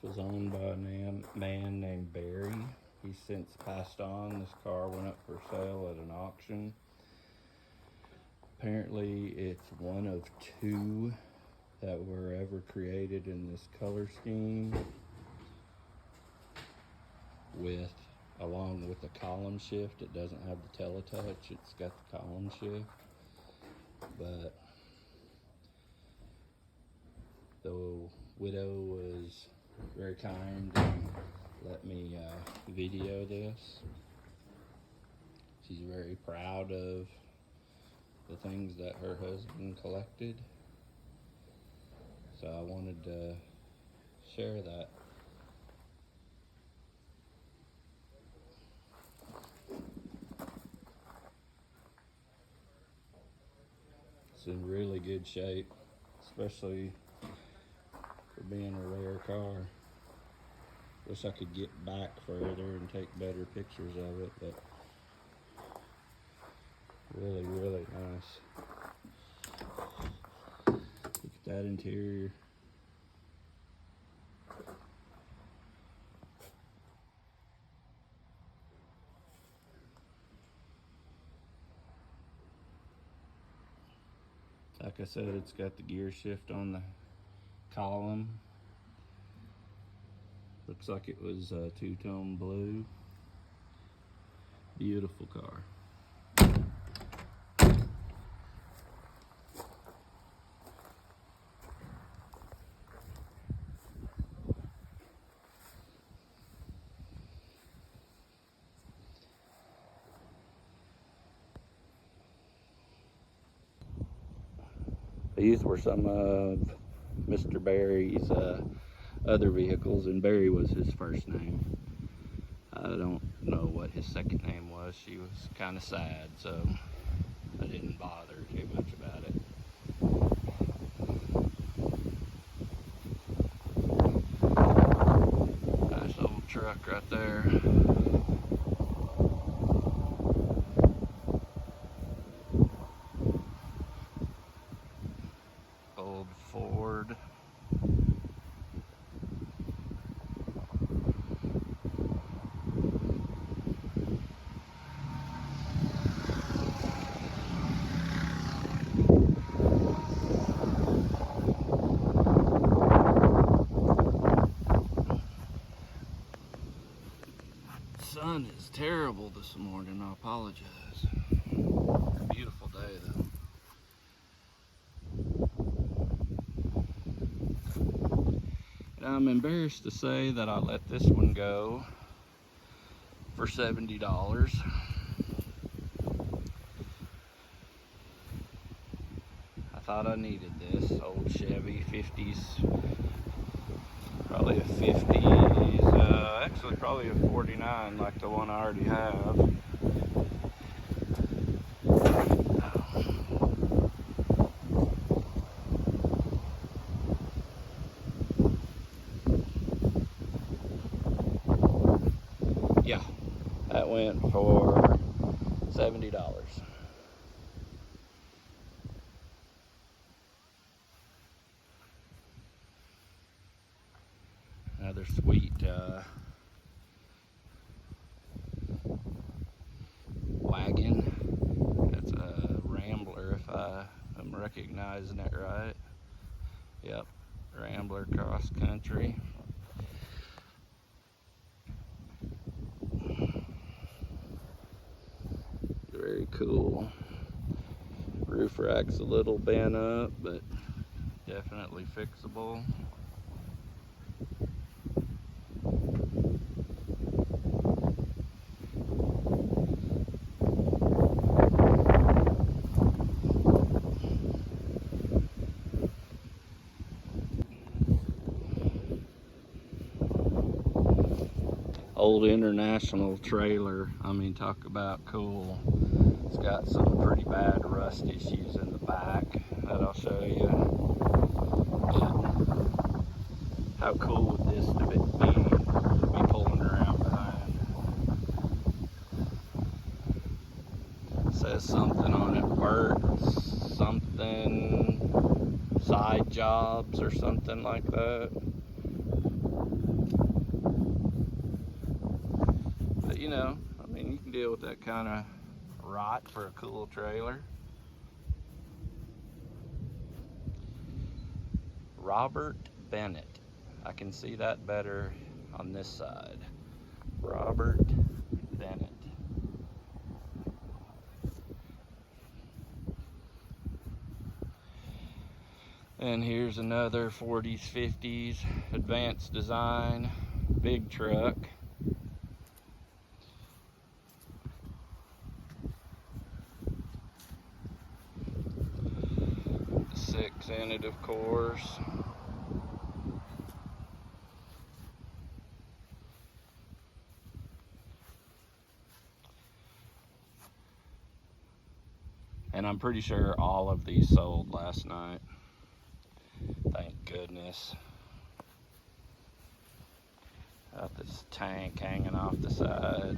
was owned by a man named Barry. He's since passed on. This car went up for sale at an auction. Apparently it's one of two that were ever created in this color scheme, along with the column shift. It doesn't have the teletouch, it's got the column shift. But the widow was very kind and let me video this. She's very proud of the things that her husband collected, so I wanted to share that. It's in really good shape, especially for being a rare car. Wish I could get back further and take better pictures of it, but really, really nice. Look at that interior. Like I said, it's got the gear shift on the column. Looks like it was two-tone blue. Beautiful car. These were some of Mr.Barry's other vehicles, and Barry was his first name. I don't know what his second name was. She was kind of sad, so I didn't bother too much about it. Nice old truck right there. Old Ford. Sun is terrible this morning, I apologize. Beautiful day though. And I'm embarrassed to say that I let this one go for $70. I thought I needed this old Chevy 50s, probably a 50s, actually probably a 49 like the one I already have. Yeah, that went for $70. Another sweet wagon. That's a Rambler, if I'm recognizing it right. Yep, Rambler Cross Country. Very cool. Roof rack's a little bent up, but definitely fixable. Old International trailer. I mean, talk about cool. It's got some pretty bad rust issues in the back that I'll show you. But how cool would this to be pulling around behind? It says something on it, Bert's something, side jobs or something like that. But you know, I mean, you can deal with that kind of rot for a cool trailer. Robert Bennett. I can see that better on this side. Robert Bennett. And here's another 40s, 50s advanced design big truck. The 6 in it, of course. And I'm pretty sure all of these sold last night. Thank goodness. Got this tank hanging off the side.